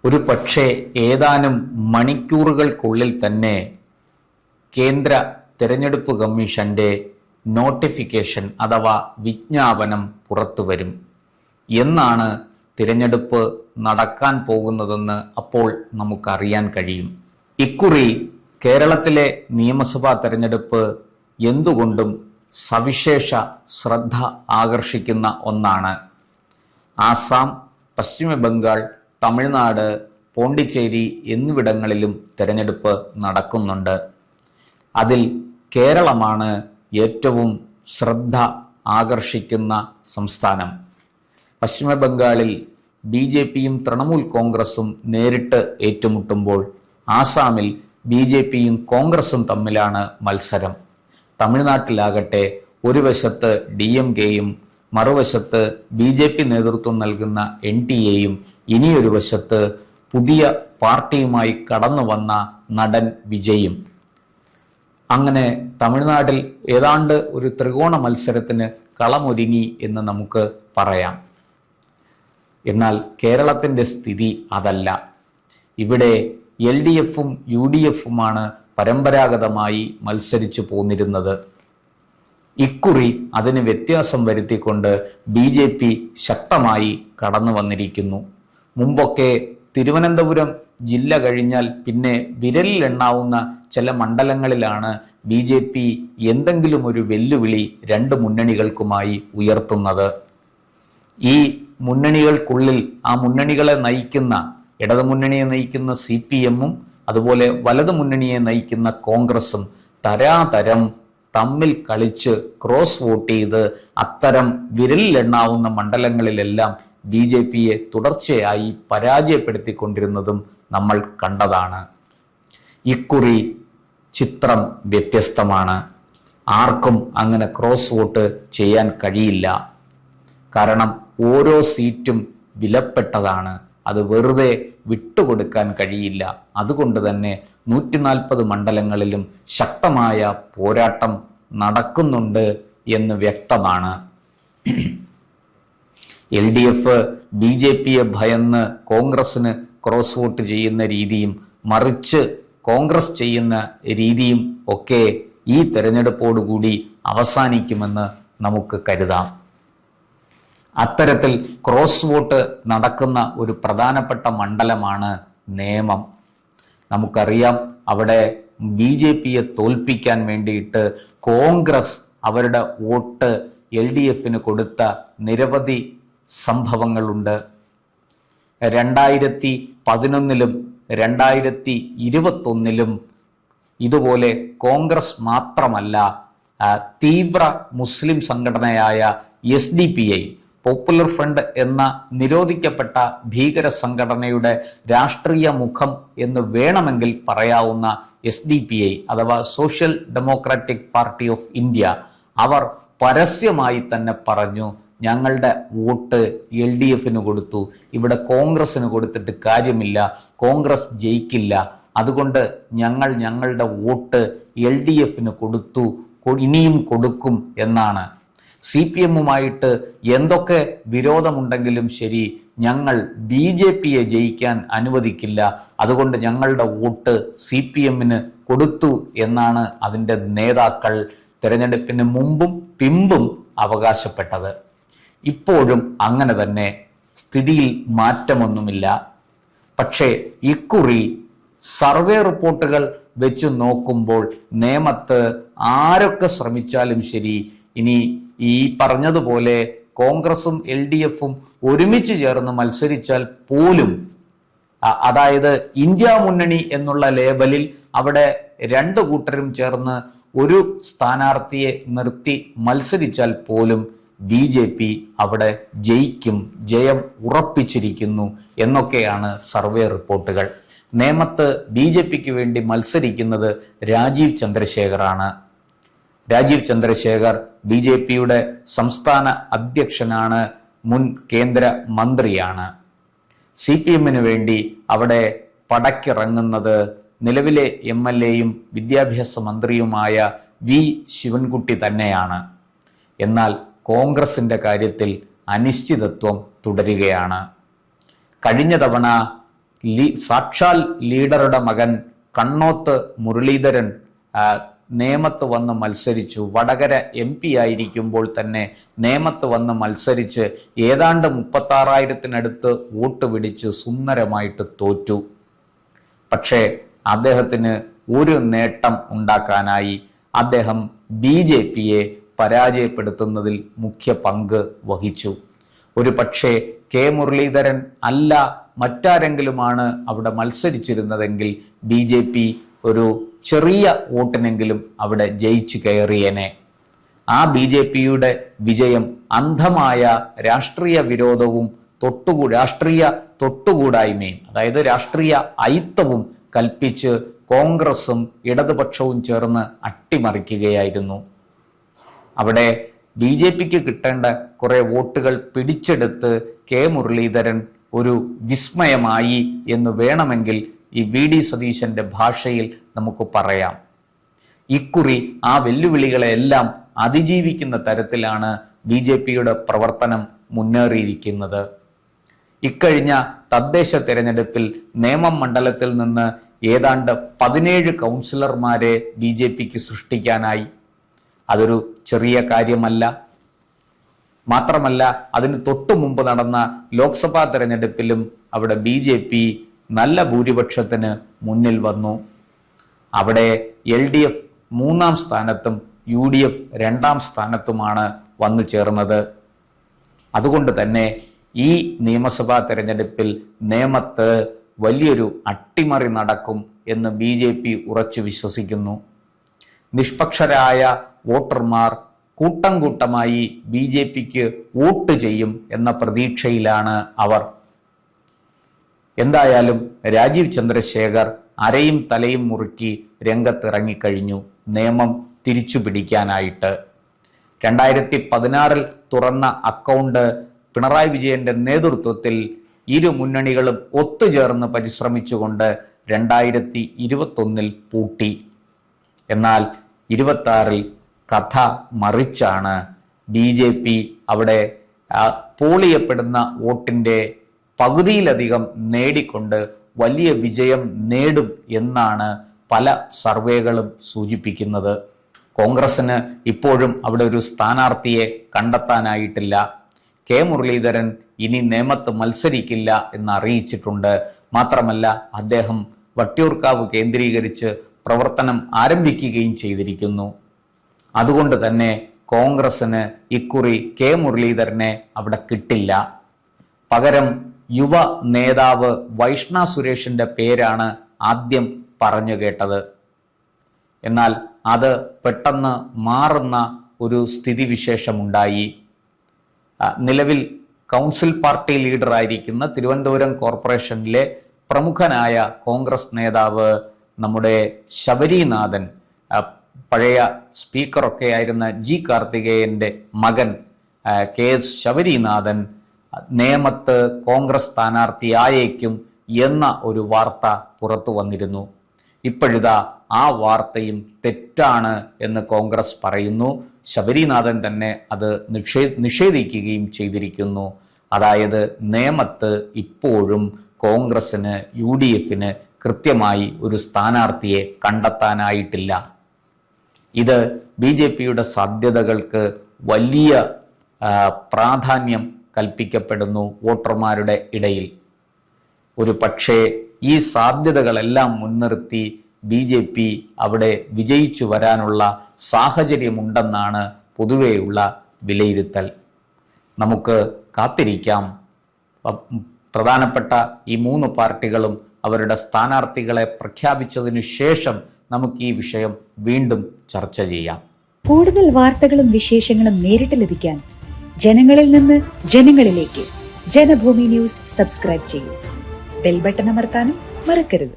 ഒരു പക്ഷേ ഏതാനും മണിക്കൂറുകൾക്കുള്ളിൽ തന്നെ കേന്ദ്ര തിരഞ്ഞെടുപ്പ് കമ്മീഷന്റെ നോട്ടിഫിക്കേഷൻ അഥവാ വിജ്ഞാപനം പുറത്തുവരും. എന്നാണ് തിരഞ്ഞെടുപ്പ് നടക്കാൻ പോകുന്നതെന്ന് അപ്പോൾ നമുക്കറിയാൻ കഴിയും. ഇക്കുറി കേരളത്തിലെ നിയമസഭാ തെരഞ്ഞെടുപ്പ് എന്തുകൊണ്ടും സവിശേഷ ശ്രദ്ധ ആകർഷിക്കുന്ന ഒന്നാണ്. ആസാം, പശ്ചിമ ബംഗാൾ, തമിഴ്നാട്, പോണ്ടിച്ചേരി എന്നിവിടങ്ങളിലും തെരഞ്ഞെടുപ്പ് നടക്കുന്നുണ്ട്. അതിൽ കേരളമാണ് ഏറ്റവും ശ്രദ്ധ ആകർഷിക്കുന്ന സംസ്ഥാനം. പശ്ചിമ ബംഗാളിൽ BJPയും തൃണമൂൽ കോൺഗ്രസും നേരിട്ട് ഏറ്റുമുട്ടുമ്പോൾ ആസാമിൽ BJPയും കോൺഗ്രസും തമ്മിലാണ് മത്സരം. തമിഴ്നാട്ടിലാകട്ടെ ഒരു വശത്ത് DMKയും മറുവശത്ത് BJP നേതൃത്വം നൽകുന്ന NTA-യും ഇനിയൊരു വശത്ത് പുതിയ പാർട്ടിയുമായി കടന്നു വന്ന നടൻ വിജയും. അങ്ങനെ തമിഴ്നാട്ടിൽ ഏതാണ്ട് ഒരു ത്രികോണ മത്സരത്തിന് കളമൊരുങ്ങി എന്ന് നമുക്ക് പറയാം. എന്നാൽ കേരളത്തിൻ്റെ സ്ഥിതി അതല്ല. ഇവിടെ LDFും UDFുമാണ് പരമ്പരാഗതമായി മത്സരിച്ചു പോന്നിരുന്നത്. ഇക്കുറി അതിന് വ്യത്യാസം വരുത്തിക്കൊണ്ട് BJP ശക്തമായി കടന്നു വന്നിരിക്കുന്നു. മുമ്പൊക്കെ തിരുവനന്തപുരം ജില്ല കഴിഞ്ഞാൽ പിന്നെ വിരലിൽ എണ്ണാവുന്ന ചില മണ്ഡലങ്ങളിലാണ് BJP എന്തെങ്കിലും ഒരു വെല്ലുവിളി രണ്ട് മുന്നണികൾക്കുമായി ഉയർത്തുന്നത്. ഈ മുന്നണികൾക്കുള്ളിൽ ആ മുന്നണികളെ നയിക്കുന്ന ഇടതുമുന്നണിയെ നയിക്കുന്ന CPMും അതുപോലെ വലതു മുന്നണിയെ നയിക്കുന്ന കോൺഗ്രസും തരാതരം തമ്മിൽ കളിച്ച് ക്രോസ് വോട്ട് ചെയ്ത് അത്തരം വിരലിലെണ്ണാവുന്ന മണ്ഡലങ്ങളിലെല്ലാം BJPയെ തുടർച്ചയായി പരാജയപ്പെടുത്തിക്കൊണ്ടിരുന്നതും നമ്മൾ കണ്ടതാണ്. ഇക്കുറി ചിത്രം വ്യത്യസ്തമാണ്. ആർക്കും അങ്ങനെ ക്രോസ് വോട്ട് ചെയ്യാൻ കഴിയില്ല. കാരണം ഓരോ സീറ്റും വിലപ്പെട്ടതാണ്. അത് വെറുതെ വിട്ടുകൊടുക്കാൻ കഴിയില്ല. അതുകൊണ്ട് തന്നെ 140 മണ്ഡലങ്ങളിലും ശക്തമായ പോരാട്ടം നടക്കുന്നുണ്ട് എന്ന് വ്യക്തമാണ്. LDF BJPയെ ഭയന്ന് കോൺഗ്രസിന് ക്രോസ് വോട്ട് ചെയ്യുന്ന രീതിയും മറിച്ച് കോൺഗ്രസ് ചെയ്യുന്ന രീതിയും ഒക്കെ ഈ തെരഞ്ഞെടുപ്പോടുകൂടി അവസാനിക്കുമെന്ന് നമുക്ക് കരുതാം. അത്തരത്തിൽ ക്രോസ് വോട്ട് നടക്കുന്ന ഒരു പ്രധാനപ്പെട്ട മണ്ഡലമാണ് നേമം. നമുക്കറിയാം, അവിടെ BJPയെ തോൽപ്പിക്കാൻ വേണ്ടിയിട്ട് കോൺഗ്രസ് അവരുടെ വോട്ട് LDFന് കൊടുത്ത നിരവധി സംഭവങ്ങളുണ്ട്. 2011ലും 2021ലും ഇതുപോലെ കോൺഗ്രസ് മാത്രമല്ല, തീവ്ര മുസ്ലിം സംഘടനയായ SDPI പോപ്പുലർ ഫ്രണ്ട് എന്ന നിരോധിക്കപ്പെട്ട ഭീകര സംഘടനയുടെ രാഷ്ട്രീയ മുഖം എന്ന് വേണമെങ്കിൽ പറയാവുന്ന SDPI അഥവാ Social Democratic Party of India, അവർ പരസ്യമായി തന്നെ പറഞ്ഞു, ഞങ്ങളുടെ വോട്ട് LDFന് കൊടുത്തു, ഇവിടെ കോൺഗ്രസിന് കൊടുത്തിട്ട് കാര്യമില്ല, കോൺഗ്രസ് ജയിക്കില്ല, അതുകൊണ്ട് ഞങ്ങളുടെ വോട്ട് LDFന് കൊടുത്തു, ഇനിയും കൊടുക്കും എന്നാണ്. CPMുമായിട്ട് എന്തൊക്കെ വിരോധമുണ്ടെങ്കിലും ശരി, ഞങ്ങൾ BJPയെ ജയിക്കാൻ അനുവദിക്കില്ല, അതുകൊണ്ട് ഞങ്ങളുടെ വോട്ട് CPMന് കൊടുത്തു എന്നാണ് അതിൻ്റെ നേതാക്കൾ തെരഞ്ഞെടുപ്പിന് മുമ്പും പിമ്പും അവകാശപ്പെട്ടത്. ഇപ്പോഴും അങ്ങനെ തന്നെ, സ്ഥിതിയിൽ മാറ്റമൊന്നുമില്ല. പക്ഷേ ഇക്കുറി സർവേ റിപ്പോർട്ടുകൾ വെച്ച് നോക്കുമ്പോൾ നേമത്ത് ആരൊക്കെ ശ്രമിച്ചാലും ശരി, ഇനി ഈ പറഞ്ഞതുപോലെ കോൺഗ്രസും LDFും ഒരുമിച്ച് ചേർന്ന് മത്സരിച്ചാൽ പോലും, അതായത് ഇന്ത്യ മുന്നണി എന്നുള്ള ലേബലിൽ അവിടെ രണ്ട് കൂട്ടരും ചേർന്ന് ഒരു സ്ഥാനാർത്ഥിയെ നിർത്തി മത്സരിച്ചാൽ പോലും BJP അവിടെ ജയിക്കും, ജയം ഉറപ്പിച്ചിരിക്കുന്നു എന്നൊക്കെയാണ് സർവേ റിപ്പോർട്ടുകൾ. നേമത്ത് BJPക്ക് വേണ്ടി മത്സരിക്കുന്നത് രാജീവ് ചന്ദ്രശേഖറാണ്. രാജീവ് ചന്ദ്രശേഖർ BJPയുടെ സംസ്ഥാന അധ്യക്ഷനാണ്, മുൻ കേന്ദ്ര മന്ത്രിയാണ്. CPMന് വേണ്ടി അവിടെ പടക്കിറങ്ങുന്നത് നിലവിലെ MLAയും വിദ്യാഭ്യാസ മന്ത്രിയുമായ V ശിവൻകുട്ടി തന്നെയാണ്. എന്നാൽ കോൺഗ്രസിൻ്റെ കാര്യത്തിൽ അനിശ്ചിതത്വം തുടരുകയാണ്. കഴിഞ്ഞ തവണ സാക്ഷാൽ ലീഡറുടെ മകൻ കണ്ണോത്ത് മുരളീധരൻ നേമത്ത് വന്ന് മത്സരിച്ചു. വടകര MP ആയിരിക്കുമ്പോൾ തന്നെ നേമത്ത് വന്ന് മത്സരിച്ച് ഏതാണ്ട് 36,000-നടുത്ത് വോട്ട് പിടിച്ച് സുന്ദരമായിട്ട് തോറ്റു. പക്ഷേ അദ്ദേഹത്തിന് ഒരു നേട്ടം ഉണ്ടാക്കാനായി. അദ്ദേഹം BJPയെ പരാജയപ്പെടുത്തുന്നതിൽ മുഖ്യ പങ്ക് വഹിച്ചു. ഒരു പക്ഷേ കെ മുരളീധരൻ അല്ല മറ്റാരെങ്കിലുമാണ് അവിടെ മത്സരിച്ചിരുന്നതെങ്കിൽ BJP ഒരു ചെറിയ വോട്ടിനെങ്കിലും അവിടെ ജയിച്ചു കയറിയേനെ. ആ BJPയുടെ വിജയം അന്ധമായ രാഷ്ട്രീയ വിരോധവും രാഷ്ട്രീയ തൊട്ടുകൂടായ്മയും, അതായത് രാഷ്ട്രീയ അയിത്തവും കൽപ്പിച്ച് കോൺഗ്രസും ഇടതുപക്ഷവും ചേർന്ന് അട്ടിമറിക്കുകയായിരുന്നു. അവിടെ BJPക്ക് കിട്ടേണ്ട കുറെ വോട്ടുകൾ പിടിച്ചെടുത്ത് കെ മുരളീധരൻ ഒരു വിസ്മയമായി എന്ന് വേണമെങ്കിൽ ഈ VD സതീശന്റെ ഭാഷയിൽ നമുക്ക് പറയാം. ഇക്കുറി ആ വെല്ലുവിളികളെല്ലാം അതിജീവിക്കുന്ന തരത്തിലാണ് BJPയുടെ പ്രവർത്തനം മുന്നേറിയിരിക്കുന്നത്. ഇക്കഴിഞ്ഞ തദ്ദേശ തെരഞ്ഞെടുപ്പിൽ നേമം മണ്ഡലത്തിൽ നിന്ന് ഏതാണ്ട് 17 കൗൺസിലർമാരെ BJPക്ക് സൃഷ്ടിക്കാനായി. അതൊരു ചെറിയ കാര്യമല്ല. മാത്രമല്ല, അതിന് തൊട്ടു മുമ്പ് നടന്ന ലോക്സഭാ തെരഞ്ഞെടുപ്പിലും അവിടെ BJP നല്ല ഭൂരിപക്ഷത്തിന് മുന്നിൽ വന്നു. അവിടെ LDF 3-ാം സ്ഥാനത്തും UDF 2-ാം സ്ഥാനത്തുമാണ് വന്നു ചേർന്നത്. അതുകൊണ്ട് തന്നെ ഈ നിയമസഭാ തെരഞ്ഞെടുപ്പിൽ നേമത്ത് വലിയൊരു അട്ടിമറി നടക്കും എന്ന് BJP ഉറച്ചു വിശ്വസിക്കുന്നു. നിഷ്പക്ഷരായ വോട്ടർമാർ കൂട്ടം കൂട്ടമായി BJPക്ക് വോട്ട് ചെയ്യും എന്ന പ്രതീക്ഷയിലാണ് അവർ. എന്തായാലും രാജീവ് ചന്ദ്രശേഖർ അരയും തലയും മുറുക്കി രംഗത്തിറങ്ങിക്കഴിഞ്ഞു നിയമം തിരിച്ചു പിടിക്കാനായിട്ട്. 2016 തുറന്ന അക്കൗണ്ട് പിണറായി വിജയന്റെ നേതൃത്വത്തിൽ ഇരു മുന്നണികളും ഒത്തുചേർന്ന് പരിശ്രമിച്ചുകൊണ്ട് 2021 പൂട്ടി. എന്നാൽ 26 കഥ മറിച്ചാണ്. BJP അവിടെ പോളിയപ്പെടുന്ന വോട്ടിന്റെ പകുതിയിലധികം നേടിക്കൊണ്ട് വലിയ വിജയം നേടും എന്നാണ് പല സർവേകളും സൂചിപ്പിക്കുന്നത്. കോൺഗ്രസിന് ഇപ്പോഴും അവിടെ ഒരു സ്ഥാനാർത്ഥിയെ കണ്ടെത്താനായിട്ടില്ല. കെ മുരളീധരൻ ഇനി നേമത്ത് മത്സരിക്കില്ല എന്ന് അറിയിച്ചിട്ടുണ്ട്. മാത്രമല്ല, അദ്ദേഹം വട്ടിയൂർക്കാവ് കേന്ദ്രീകരിച്ച് പ്രവർത്തനം ആരംഭിക്കുകയും ചെയ്തിരിക്കുന്നു. അതുകൊണ്ട് തന്നെ കോൺഗ്രസിന് ഇക്കുറി കെ മുരളീധരനെ അവിടെ കിട്ടില്ല. പകരം യുവ നേതാവ് വൈഷ്ണ സുരേഷിന്റെ പേരാണ് ആദ്യം പറഞ്ഞു കേട്ടത്. എന്നാൽ അത് പെട്ടെന്ന് മാറുന്ന ഒരു സ്ഥിതിവിശേഷമുണ്ടായി. നിലവിൽ കൗൺസിൽ പാർട്ടി ലീഡറായിരിക്കുന്ന തിരുവനന്തപുരം കോർപ്പറേഷനിലെ പ്രമുഖനായ കോൺഗ്രസ് നേതാവ് നമ്മുടെ ശബരിനാഥൻ, പഴയ സ്പീക്കറൊക്കെ ആയിരുന്ന G കാർത്തികേയന്റെ മകൻ KS ശബരിനാഥൻ നേമത്ത് കോൺഗ്രസ് സ്ഥാനാർത്ഥിയായേക്കും എന്ന ഒരു വാർത്ത പുറത്തു വന്നിരുന്നു. ഇപ്പോഴിതാ ആ വാർത്തയും തെറ്റാണ് എന്ന് കോൺഗ്രസ് പറയുന്നു. ശബരിനാഥൻ തന്നെ അത് നിഷേധിക്കുകയും ചെയ്തിരിക്കുന്നു. അതായത് നേമത്ത് ഇപ്പോഴും കോൺഗ്രസിന് UDFന് കൃത്യമായി ഒരു സ്ഥാനാർത്ഥിയെ കണ്ടെത്താനായിട്ടില്ല. ഇത് BJPയുടെ സാധ്യതകൾക്ക് വലിയ പ്രാധാന്യം കൽപ്പിക്കപ്പെടുന്നു വോട്ടർമാരുടെ ഇടയിൽ. ഒരു പക്ഷേ ഈ സാധ്യതകളെല്ലാം മുൻനിർത്തി BJP അവിടെ വിജയിച്ചു വരാനുള്ള സാഹചര്യമുണ്ടെന്നാണ് പൊതുവെയുള്ള വിലയിരുത്തൽ. നമുക്ക് കാത്തിരിക്കാം. പ്രധാനപ്പെട്ട ഈ 3 പാർട്ടികളും അവരുടെ സ്ഥാനാർത്ഥികളെ പ്രഖ്യാപിച്ചതിനു ശേഷം നമുക്ക് ഈ വിഷയം വീണ്ടും ചർച്ച ചെയ്യാം. കൂടുതൽ വാർത്തകളും വിശേഷങ്ങളും നേരിട്ട് ലഭിക്കാൻ ജനങ്ങളിൽ നിന്ന് ജനങ്ങളിലേക്ക് ജനഭൂമി ന്യൂസ് സബ്സ്ക്രൈബ് ചെയ്യൂ. ബെൽ ബട്ടൺ അമർത്താനും മറക്കരുത്.